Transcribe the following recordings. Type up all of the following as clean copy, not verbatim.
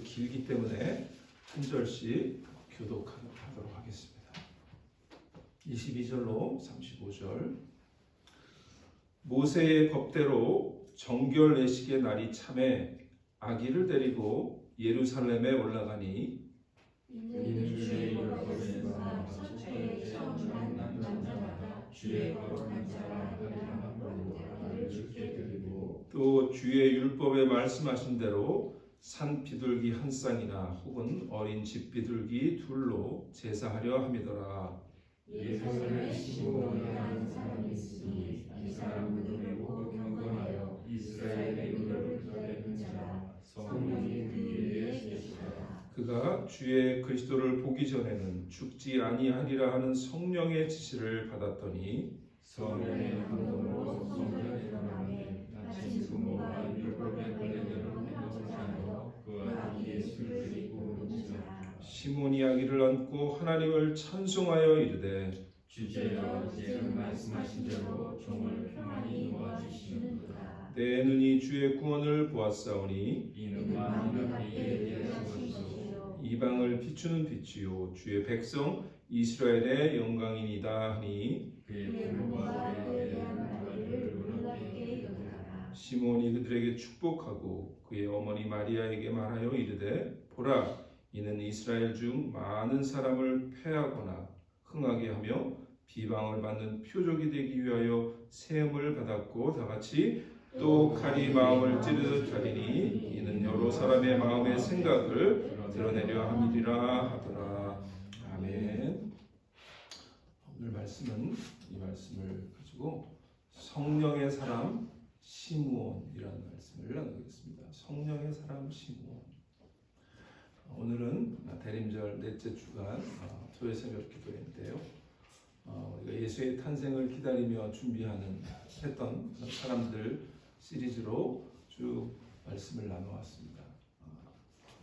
길기 때문에 한 절씩 교독하도록 하겠습니다. 22절로 35절. 모세의 법대로 정결 내식의 날이 참에 아기를 데리고 예루살렘에 올라가니 이는 주의 율법에서 첫째의 처음 난 남자마다 주의 거룩한 자라 하리라 하고 아기를 죽게 드리고 또 주의 율법에 말씀하신 대로 산 비둘기 한 쌍이나 혹은 어린 집 비둘기 둘로 제사하려 함이더라. 예루살렘에 시므온이라는 사람이 있으니 이 사람은 의리고 경건하여 이스라엘의 의를 기다리는 자라. 성령이 그 위에 계시더라. 그가 주의 그리스도를 보기 전에는 죽지 아니하리라 하는 성령의 지시를 받았더니 성령의 감동으로 성전에 들어가매 다친 부모가 율법의 관례대로 행동하지 않아 그 아기 예수를 데리고 오는지라. 시몬이 아기를 안고 하나님을 찬송하여 이르되 주제여 지금 말씀하신 대로 종을 평안히 놓아주시는도다. 내 눈이 주의 구원을 보았사오니 이는 만민을 앞에 예비하신 것이요 이방을 비추는 빛이요 주의 백성 이스라엘의 영광이니이다 하니 그의 부모가 그에 대한 말을 놀랍게 여기더라. 시몬이 그들에게 축복하고 그의 어머니 마리아에게 말하여 이르되 보라 이는 이스라엘 중 많은 사람을 패하거나 흥하게 하며 비방을 받는 표적이 되기 위하여 세움을 받았고 다같이 또 칼이 마음을 찌르듯 하리니 이는 여러 사람의 마음의 생각을 드러내려 함이리라 하더라. 아멘. 오늘 말씀은 이 말씀을 가지고 성령의 사람 시므온이라는 말씀을 나누겠습니다. 성령의 사람 시므온. 오늘은 대림절 넷째 주간 토요일 새벽 기도회인데요. 우리가 예수의 탄생을 기다리며 했던 사람들 시리즈로 쭉 말씀을 나누었습니다.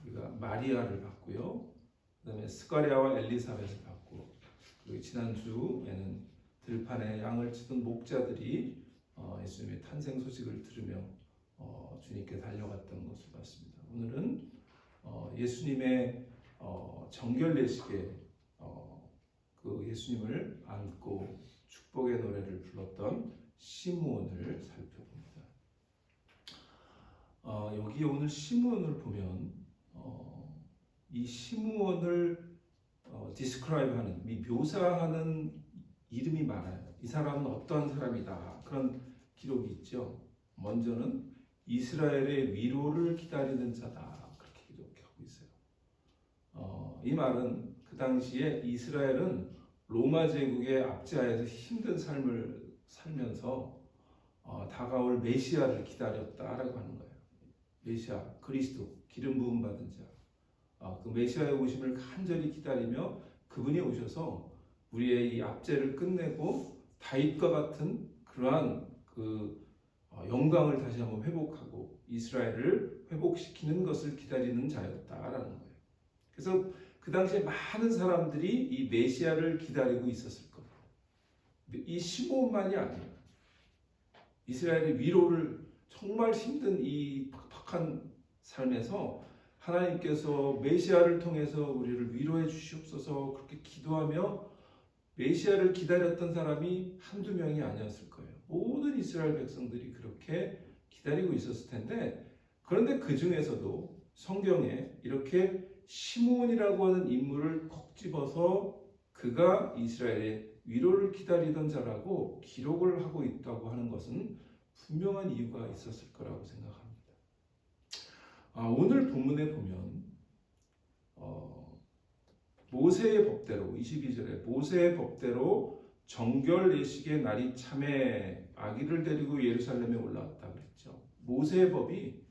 우리가 마리아를 봤고요. 그다음에 스가랴와 엘리사벳을 봤고 그리고 지난주에는 들판에 양을 치던 목자들이 예수님의 탄생 소식을 들으며 주님께 달려갔던 것을 봤습니다. 오늘은 예수님의 정결례식에 그 예수님을 안고 축복의 노래를 불렀던 시므온을 살펴봅니다. 여기 오늘 시므온을 보면 이 시므온을 디스크라이브하는, 묘사하는 이름이 많아요. 이 사람은 어떠한 사람이다. 그런 기록이 있죠. 먼저는 이스라엘의 위로를 기다리는 자다. 그렇게 기록하고 있어요. 이 말은 그 당시에 이스라엘은 로마 제국의 압제하에서 힘든 삶을 살면서 다가올 메시아를 기다렸다라고 하는 거예요. 메시아, 그리스도, 기름 부음 받은 자. 그 메시아의 오심을 간절히 기다리며 그분이 오셔서 우리의 이 압제를 끝내고 다윗과 같은 그러한 그 영광을 다시 한번 회복하고 이스라엘을 회복시키는 것을 기다리는 자였다라는 거예요. 그래서 그 당시에 많은 사람들이 이 메시아를 기다리고 있었을 거예요. 이 시므온만이 아니에요. 이스라엘의 위로를 정말 힘든 이 팍팍한 삶에서 하나님께서 메시아를 통해서 우리를 위로해 주시옵소서 그렇게 기도하며 메시아를 기다렸던 사람이 한두 명이 아니었을 거예요. 모든 이스라엘 백성들이 그렇게 기다리고 있었을 텐데 그런데 그 중에서도 성경에 이렇게 시므온이라고 하는 인물을 콕 집어서 그가 이스라엘의 위로를 기다리던 자라고 기록을 하고 있다고 하는 것은 분명한 이유가 있었을 거라고 생각합니다. 오늘 본문에 보면 모세의 법대로 22절에 모세의 법대로 정결 예식의 날이 참에 아기를 데리고 예루살렘에 올라왔다 그랬죠. 모세의 법이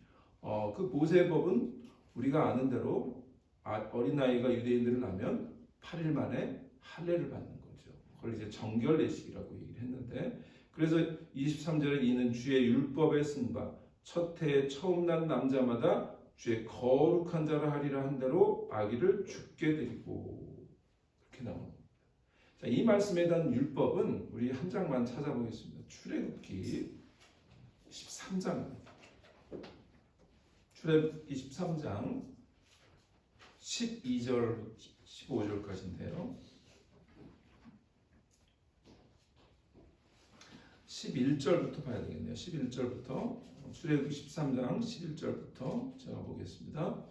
그 모세의 법은 우리가 아는 대로 어린아이가 유대인들을 낳으면 8일 만에 할례를 받는 거죠. 그걸 이제 정결 예식이라고 얘기를 했는데 그래서 23절에 이는 주의 율법에 쓴 바 첫 해에 처음 난 남자마다 주의 거룩한 자라 하리라 한 대로 아기를 죽게 드리고 그렇게 나옵니다. 자, 이 말씀에 대한 율법은 우리 한 장만 찾아보겠습니다. 출애굽기 13장입니다. 출애굽기 13장 12절 15절까지인데요. 11절부터 봐야 되겠네요. 11절부터 출애굽기 13장 11절부터 제가 보겠습니다.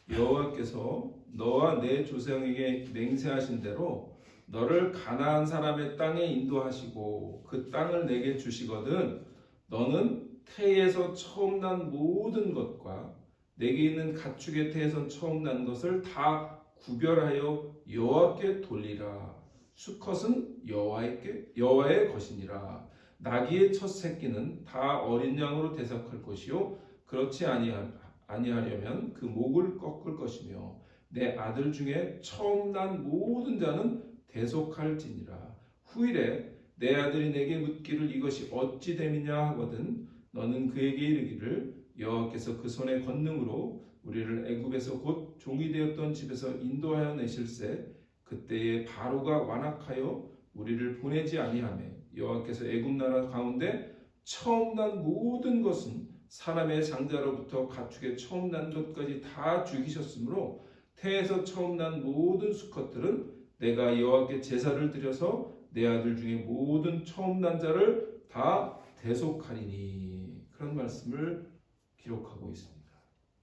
여호와께서 너와 내 조상에게 맹세하신 대로 너를 가나안 사람의 땅에 인도하시고 그 땅을 내게 주시거든 너는 태에서 처음 난 모든 것과 내게 있는 가축의 태에서 처음 난 것을 다 구별하여 여호와께 돌리라. 수컷은 여호와의 것이니라. 나귀의 첫 새끼는 다 어린 양으로 대속할 것이요 그렇지 아니하려면 그 목을 꺾을 것이며 내 아들 중에 처음 난 모든 자는 대속할지니라. 후일에 내 아들이 내게 묻기를 이것이 어찌 됨이냐 하거든 너는 그에게 이르기를 여호와께서 그 손의 권능으로 우리를 애굽에서 곧 종이 되었던 집에서 인도하여 내실세 그때에 바로가 완악하여 우리를 보내지 아니하매 여호와께서 애굽 나라 가운데 처음 난 모든 것은 사람의 장자로부터 가축의 처음 난 것까지 다 죽이셨으므로 태에서 처음 난 모든 수컷들은 내가 여호와께 제사를 드려서 내 아들 중에 모든 처음 난 자를 다 대속하리니. 그런 말씀을 기록하고 있습니다.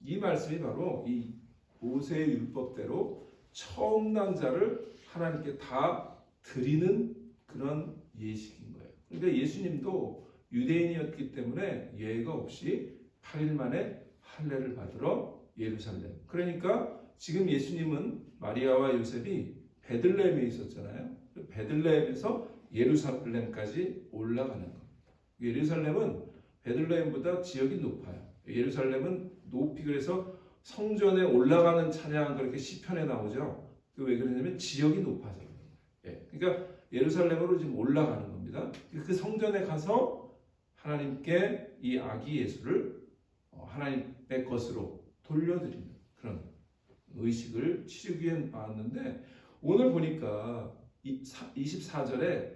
이 말씀이 바로 이 모세의 율법대로 처음 난 자를 하나님께 다 드리는 그런 예식인 거예요. 그러니까 예수님도 유대인이었기 때문에 예외가 없이 8일 만에 할례를 받으러 예루살렘. 그러니까 지금 예수님은 마리아와 요셉이 베들레헴에 있었잖아요. 베들레헴에서 예루살렘까지 올라가는 겁니다. 예루살렘은 베들레헴보다 지역이 높아요. 예루살렘은 높이 그래서 성전에 올라가는 찬양 그렇게 시편에 나오죠. 왜 그러냐면 지역이 높아서 그래요. 예. 그러니까 예루살렘으로 지금 올라가는 겁니다. 그 성전에 가서 하나님께 이 아기 예수를 하나님의 것으로 돌려드리는 그런 의식을 치르기 위해 나왔는데 오늘 보니까 24절에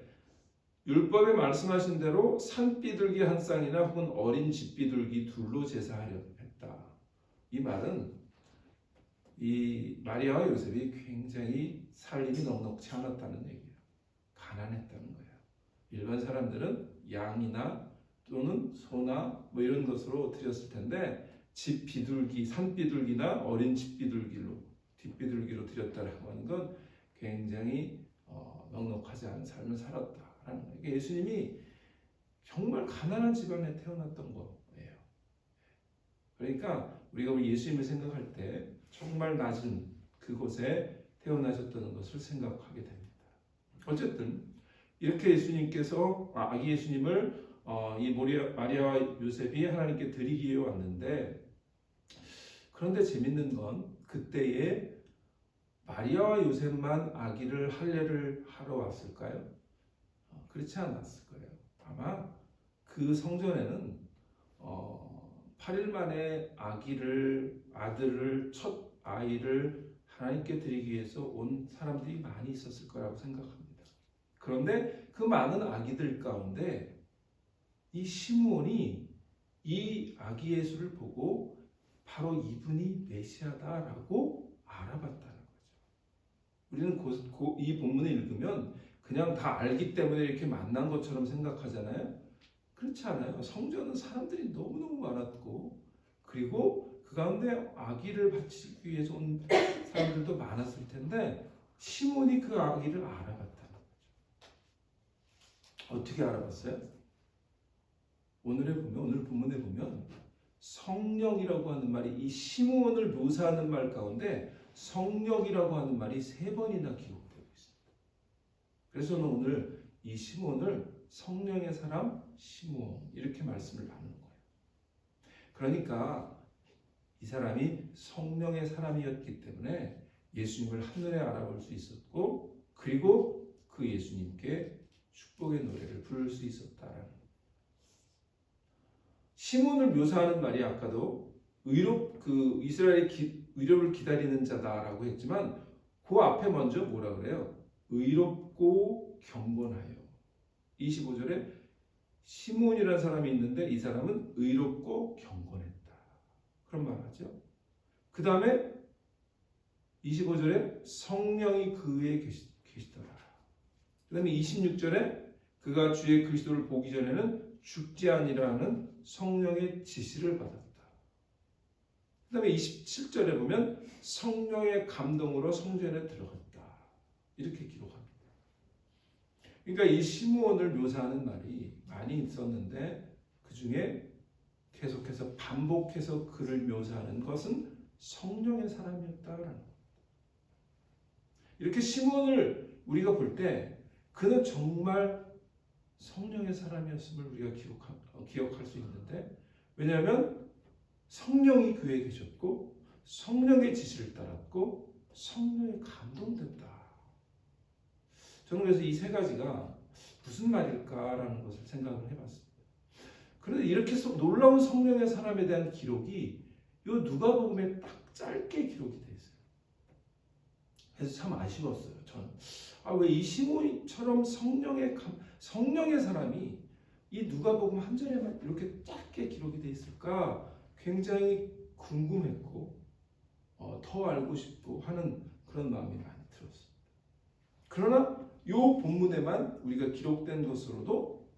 율법에 말씀하신 대로 산비둘기 한 쌍이나 혹은 어린 집비둘기 둘로 제사하려 했다. 이 말은 이 마리아와 요셉이 굉장히 살림이 넉넉치 않았다는 얘기예요. 가난했다는 거예요. 일반 사람들은 양이나 또는 소나 뭐 이런 것으로 드렸을 텐데 집비둘기, 산비둘기나 어린 집비둘기로 뒷비둘기로 드렸다라고 하는 건 굉장히 넉넉하지 않은 삶을 살았다라는 거예요. 예수님이 정말 가난한 집안에 태어났던 거예요. 그러니까 우리가 예수님을 생각할 때 정말 낮은 그곳에 태어나셨다는 것을 생각하게 됩니다. 어쨌든 이렇게 예수님께서 아기 예수님을 이 마리아와 요셉이 하나님께 드리기 위해 왔는데 그런데 재밌는 건 그때에 마리아와 요셉만 아기를 할례를 하러 왔을까요? 그렇지 않았을 거예요. 아마 그 성전에는 8일 만에 아들을 첫 아이를 하나님께 드리기 위해서 온 사람들이 많이 있었을 거라고 생각합니다. 그런데 그 많은 아기들 가운데 이 시므온이 이 아기 예수를 보고 바로 이분이 메시아다라고 알아봤다는 거죠. 우리는 이 본문을 읽으면 그냥 다 알기 때문에 이렇게 만난 것처럼 생각하잖아요. 그렇지 않아요. 성전은 사람들이 너무너무 많았고 그리고 그 가운데 아기를 바치기 위해서 온 사람들도 많았을 텐데 시몬이 그 아기를 알아봤다는 거죠. 어떻게 알아봤어요? 오늘 본문에 보면 성령이라고 하는 말이 이 시몬을 묘사하는 말 가운데 성령이라고 하는 말이 3번이나 기록되고 있습니다. 그래서 저는 오늘 이 시몬을 성령의 사람 시몬 이렇게 말씀을 나누는 거예요. 그러니까 이 사람이 성령의 사람이었기 때문에 예수님을 한눈에 알아볼 수 있었고 그리고 그 예수님께 축복의 노래를 부를 수 있었다라는 거예요. 시몬을 묘사하는 말이 아까도 이스라엘의 의롭을 기다리는 자다라고 했지만 그 앞에 먼저 뭐라 그래요? 의롭고 경건하여. 25절에 시몬이라는 사람이 있는데 이 사람은 의롭고 경건했다. 그런 말 하죠. 그 다음에 25절에 성령이 그 위에 계시더라. 그 다음에 26절에 그가 주의 그리스도를 보기 전에는 죽지 아니라는 성령의 지시를 받았다. 그 다음에 27절에 보면 성령의 감동으로 성전에 들어갔다. 이렇게 기록합니다. 그러니까 이 시므온을 묘사하는 말이 많이 있었는데 그 중에 계속해서 반복해서 그를 묘사하는 것은 성령의 사람이었다라는 겁니다. 이렇게 시므온을 우리가 볼 때 그는 정말 성령의 사람이었음을 우리가 기억할 수 있는데, 왜냐하면 성령이 그에 계셨고 성령의 지시를 따랐고 성령에 감동됐다. 저는 그래서 이 세 가지가 무슨 말일까라는 것을 생각을 해봤습니다. 그런데 이렇게 놀라운 성령의 사람에 대한 기록이 이 누가복음에 딱 짧게 기록이 돼 있어요. 그래서 참 아쉬웠어요. 저는 왜 이 시므온처럼 성령의 사람이 이 누가복음 한 절에만 이렇게 짧게 기록이 돼 있을까 굉장히 궁금했고 더 알고 싶고 하는 그런 마음이 많이 들었습니다. 그러나 이 본문에만 우리가 기록된 것으로도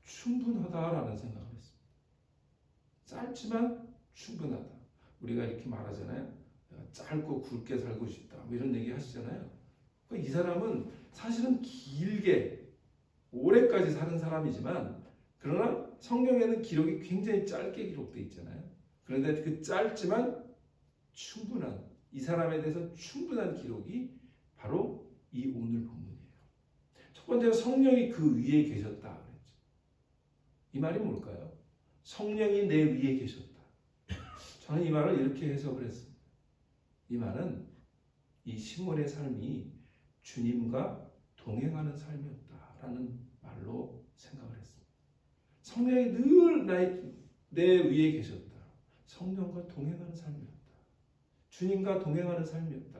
충분하다라는 생각을 했습니다. 짧지만 충분하다. 우리가 이렇게 말하잖아요. 짧고 굵게 살고 싶다. 뭐 이런 얘기 하시잖아요. 이 사람은 사실은 길게 오래까지 사는 사람이지만, 그러나 성경에는 기록이 굉장히 짧게 기록되어 있잖아요. 그런데 그 짧지만 충분한, 이 사람에 대해서 충분한 기록이 바로 이 오늘 본문이에요. 첫 번째로 성령이 그 위에 계셨다 그랬죠. 이 말이 뭘까요? 성령이 내 위에 계셨다. 저는 이 말을 이렇게 해석을 했습니다. 이 말은 이 시므온의 삶이 주님과 동행하는 삶이었다라는 말로 생각을 했습니다. 성령이 늘 내 위에 계셨다. 성령과 동행하는 삶이었다. 주님과 동행하는 삶이었다.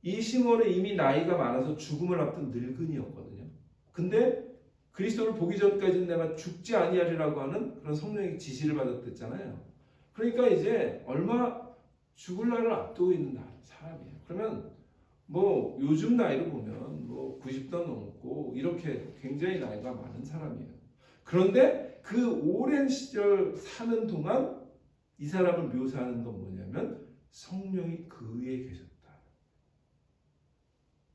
이 시므온은 이미 나이가 많아서 죽음을 앞둔 늙은이였거든요. 근데 그리스도를 보기 전까지는 내가 죽지 아니하리라고 하는 그런 성령의 지시를 받았댔잖아요. 그러니까 이제 얼마 죽을 날을 앞두고 있는 사람이에요. 그러면 뭐 요즘 나이로 보면 뭐 90도 넘고 이렇게 굉장히 나이가 많은 사람이에요. 그런데 그 오랜 시절 사는 동안 이 사람을 묘사하는 건 뭐냐면 성령이 그 위에 계셨다.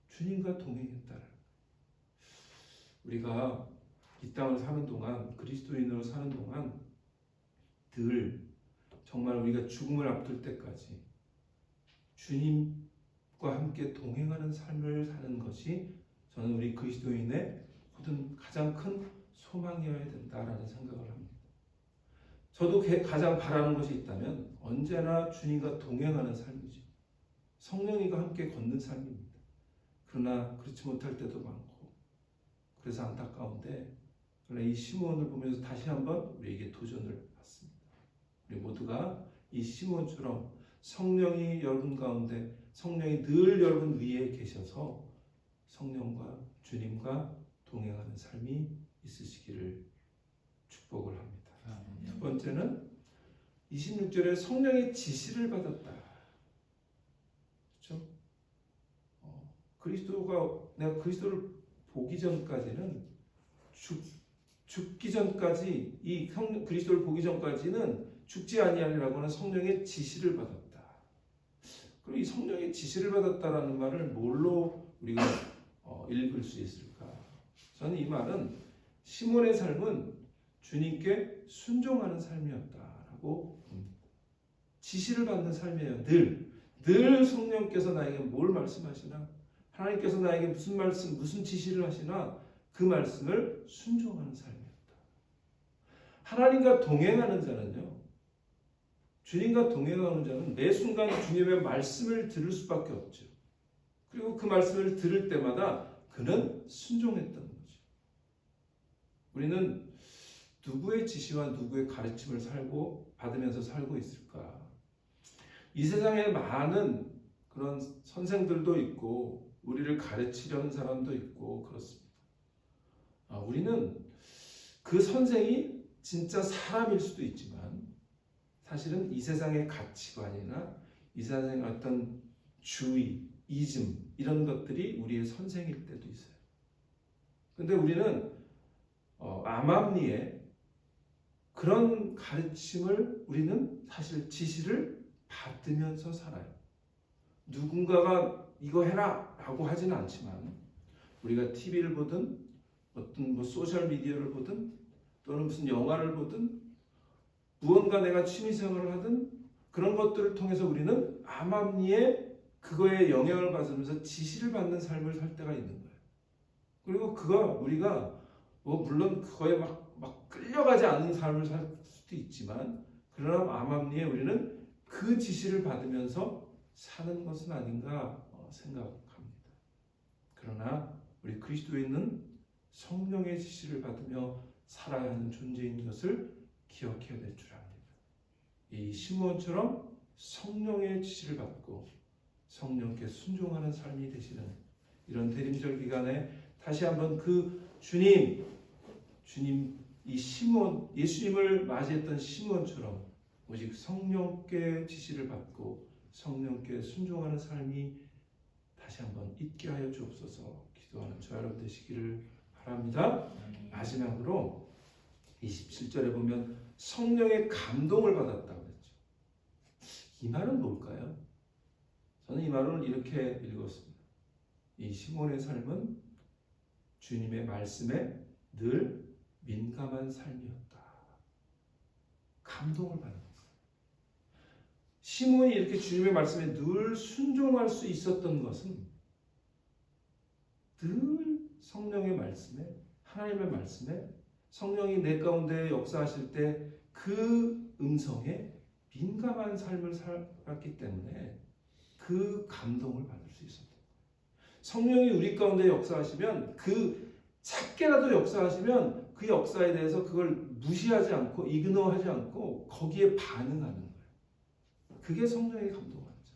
주님과 동행했다. 우리가 이 땅을 사는 동안, 그리스도인으로 사는 동안 늘 정말 우리가 죽음을 앞둘 때까지 주님과 함께 동행하는 삶을 사는 것이 저는 우리 그리스도인의 모든 가장 큰 소망이어야 된다라는 생각을 합니다. 저도 가장 바라는 것이 있다면 언제나 주님과 동행하는 삶이죠. 성령님과 함께 걷는 삶입니다. 그러나 그렇지 못할 때도 많고, 그래서 안타까운데, 그러나 이 시므온을 보면서 다시 한번 우리에게 도전을 받습니다. 우리 모두가 이 시므온처럼 성령이 여러분 가운데, 성령이 늘 여러분 위에 계셔서 성령과 주님과 동행하는 삶이 있으시기를 축복을 합니다. 두 번째는 26절에 성령의 지시를 받았다. 그렇죠? 내가 그리스도를 보기 전까지는 죽기 전까지 그리스도를 보기 전까지는 죽지 아니하리라고 하는 성령의 지시를 받았다. 그럼 이 성령의 지시를 받았다라는 말을 뭘로 우리가 읽을 수 있을까? 저는 이 말은 시몬의 삶은 주님께 순종하는 삶이었다라고 봅니다. 지시를 받는 삶이에요. 늘 성령께서 나에게 뭘 말씀하시나, 하나님께서 나에게 무슨 지시를 하시나 그 말씀을 순종하는 삶이었다. 하나님과 동행하는 자는요, 주님과 동행하는 자는 매 순간 주님의 말씀을 들을 수밖에 없죠. 그리고 그 말씀을 들을 때마다 그는 순종했던 거죠. 우리는 누구의 지시와 누구의 가르침을 받으면서 살고 있을까? 이 세상에 많은 그런 선생들도 있고 우리를 가르치려는 사람도 있고 그렇습니다. 우리는 그 선생이 진짜 사람일 수도 있지만 사실은 이 세상의 가치관이나 이 세상의 어떤 주의, 이즘 이런 것들이 우리의 선생일 때도 있어요. 근데 우리는 암암리에 그런 가르침을 우리는 사실 지시를 받으면서 살아요. 누군가가 이거 해라 라고 하지는 않지만 우리가 TV를 보든 어떤 소셜 미디어를 보든 또는 무슨 영화를 보든 무언가 내가 취미생활을 하든 그런 것들을 통해서 우리는 암암리에 그거에 영향을 받으면서 지시를 받는 삶을 살 때가 있는 거예요. 그리고 우리가 물론 그거에 막 끌려가지 않는 삶을 살 수도 있지만 그러나 암암리에 우리는 그 지시를 받으면서 사는 것은 아닌가 생각합니다. 그러나 우리 그리스도인은 성령의 지시를 받으며 살아야 하는 존재인 것을 기억해야 될 줄 압니다. 이 시므온처럼 성령의 지시를 받고 성령께 순종하는 삶이 되시는 이런 대림절 기간에 다시 한번 그 주님 이 시므온 예수님을 맞이했던 시므온처럼 오직 성령께 지시를 받고 성령께 순종하는 삶이 다시 한번 있게 하여 주옵소서 기도하는 저 여러분 되시기를 바랍니다. 마지막으로 27절에 보면 성령의 감동을 받았다고 했죠. 이 말은 뭘까요? 저는 이 말을 이렇게 읽었습니다. 이 시몬의 삶은 주님의 말씀에 늘 민감한 삶이었다. 감동을 받는 거예요. 시몬이 이렇게 주님의 말씀에 늘 순종할 수 있었던 것은 늘 성령의 말씀에 하나님의 말씀에 성령이 내 가운데 역사하실 때 그 음성에 민감한 삶을 살았기 때문에 그 감동을 받을 수 있었던 거예요. 성령이 우리 가운데 역사하시면 작게라도 역사하시면 그 역사에 대해서 그걸 무시하지 않고 이그노하지 않고 거기에 반응하는 거예요. 그게 성령의 감동하는 거죠.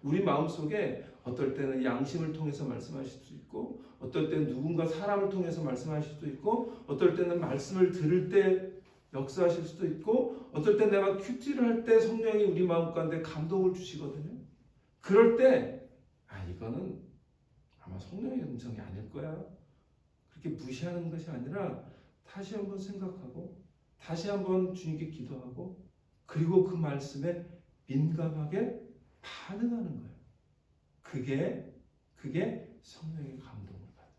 우리 마음속에 어떨 때는 양심을 통해서 말씀하실 수 있고 어떨 때는 누군가 사람을 통해서 말씀하실 수도 있고 어떨 때는 말씀을 들을 때 역사하실 수도 있고 어떨 때 내가 큐티를 할 때 성령이 우리 마음 가운데 감동을 주시거든요. 그럴 때 이거는 아마 성령의 음성이 아닐 거야. 그렇게 무시하는 것이 아니라 다시 한번 생각하고 다시 한번 주님께 기도하고 그리고 그 말씀에 민감하게 반응하는 거예요. 그게 성령의 감동을 받았죠.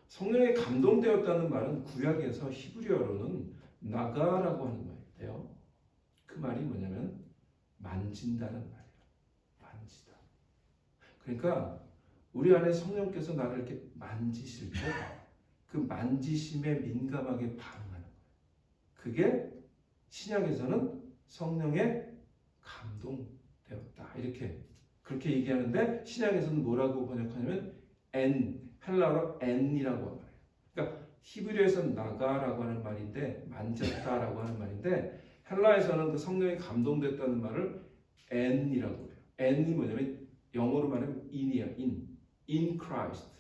성령의 감동되었다는 말은 구약에서 히브리어로는 나가라고 하는 말인데요. 그 말이 뭐냐면 만진다는 말이에요. 만지다. 그러니까 우리 안에 성령께서 나를 이렇게 만지실 때 그 만지심에 민감하게 반응하는 거예요. 그게 신약에서는 성령의 감동되었다. 그렇게 얘기하는데 신약에서는 뭐라고 번역하냐면 헬라어로 엔이라고 하는 말이에요. 그러니까 히브리어에서는 나가라고 하는 말인데 만졌다라고 하는 말인데 헬라에서는 그 성령이 감동됐다는 말을 엔이라고 해요. 엔이 뭐냐면 영어로 말하면 in이에요. in Christ.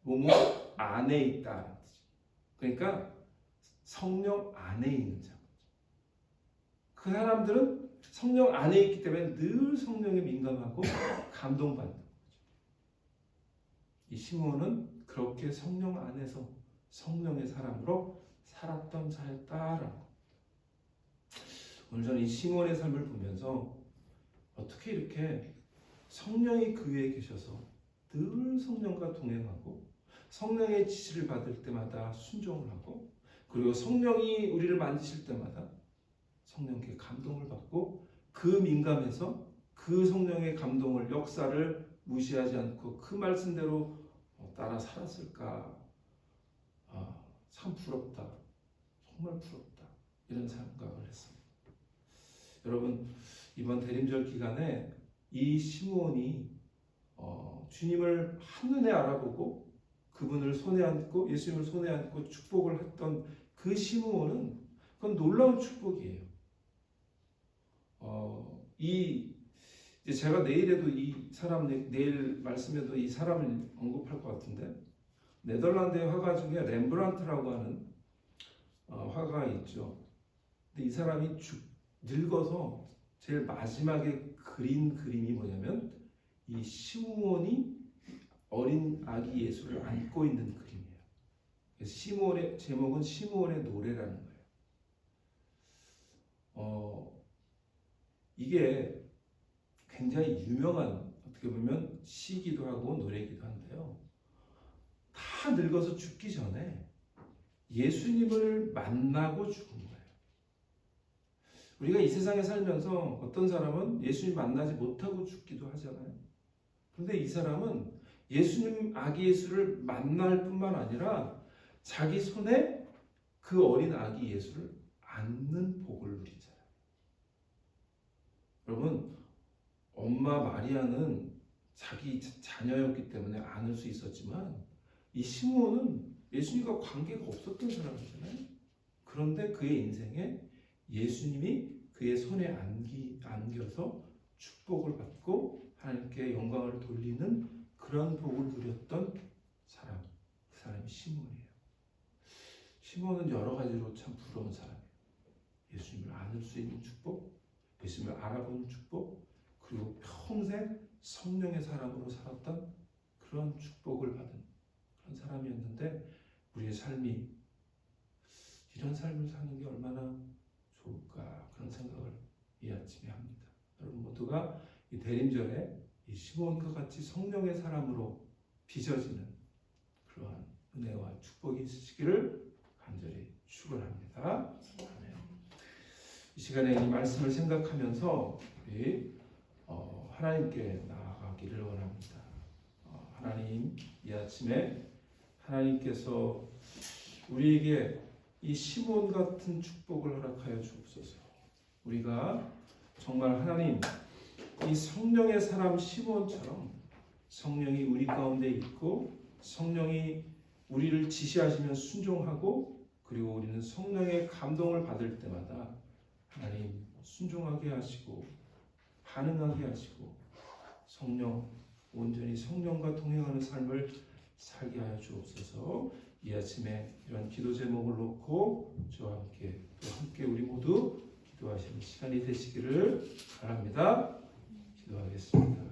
뭐뭐 안에 있다는 뜻이죠. 그러니까 성령 안에 있는 자. 그 사람들은 성령 안에 있기 때문에 늘 성령에 민감하고 감동받는 거죠. 이 시므온은 그렇게 성령 안에서 성령의 사람으로 살았던 자였다라고. 오늘 저는 이 시므온의 삶을 보면서 어떻게 이렇게 성령이 그 위에 계셔서 늘 성령과 동행하고 성령의 지시를 받을 때마다 순종을 하고 그리고 성령이 우리를 만지실 때마다 성령께 감동을 받고 그 민감해서 그 성령의 감동을 역사를 무시하지 않고 그 말씀대로 따라 살았을까. 참 부럽다. 정말 부럽다. 이런 생각을 했습니다. 여러분 이번 대림절 기간에 이 시므온이 주님을 한눈에 알아보고 그분을 손에 안고 예수님을 손에 안고 축복을 했던 그 시므온은 그건 놀라운 축복이에요. 이제 제가 내일에도 내일 말씀에도 이 사람을 언급할 것 같은데 네덜란드의 화가 중에 렘브란트라고 하는 화가 있죠. 근데 이 사람이 늙어서 제일 마지막에 그린 그림이 뭐냐면 이 시므온이 어린 아기 예수를 안고 있는 그림이에요. 시므온의 제목은 시므온의 노래라는 거예요. 이게 굉장히 유명한 어떻게 보면 시기도 하고 노래이기도 한데요. 다 늙어서 죽기 전에 예수님을 만나고 죽은 거예요. 우리가 이 세상에 살면서 어떤 사람은 예수님 만나지 못하고 죽기도 하잖아요. 그런데 이 사람은 예수님 아기 예수를 만날 뿐만 아니라 자기 손에 그 어린 아기 예수를 안는 복을 누리잖아요. 여러분, 엄마 마리아는 자기 자녀였기 때문에 안을 수 있었지만 이 시므온은 예수님과 관계가 없었던 사람이잖아요. 그런데 그의 인생에 예수님이 그의 손에 안겨서 축복을 받고 하나님께 영광을 돌리는 그런 복을 누렸던 사람, 그 사람이 시므온이에요. 시므온은 여러 가지로 참 부러운 사람이에요. 예수님을 안을 수 있는 축복, 예수님을 알아보는 축복, 그리고 평생 성령의 사람으로 살았던 그런 축복을 받은 그런 사람이었는데 우리의 삶이 이런 삶을 사는 게 얼마나 좋을까 그런 생각을 이 아침에 합니다. 여러분 모두가 이 대림절에 이 시므온과 같이 성령의 사람으로 빚어지는 그러한 은혜와 축복이 있으시기를 간절히 축원합니다. 아멘. 이 시간에 이 말씀을 생각하면서 우리 하나님께 나아가기를 원합니다. 하나님, 이 아침에 하나님께서 우리에게 이 시므온 같은 축복을 허락하여 주옵소서. 우리가 정말 하나님, 이 성령의 사람 시므온처럼 성령이 우리 가운데 있고 성령이 우리를 지시하시면 순종하고 그리고 우리는 성령의 감동을 받을 때마다 하나님 순종하게 하시고 반응하게 하시고 성령 온전히 성령과 동행하는 삶을 살게 하여 주옵소서. 이 아침에 이런 기도 제목을 놓고 저와 함께 또 함께 우리 모두 기도하시는 시간이 되시기를 바랍니다. 기도하겠습니다.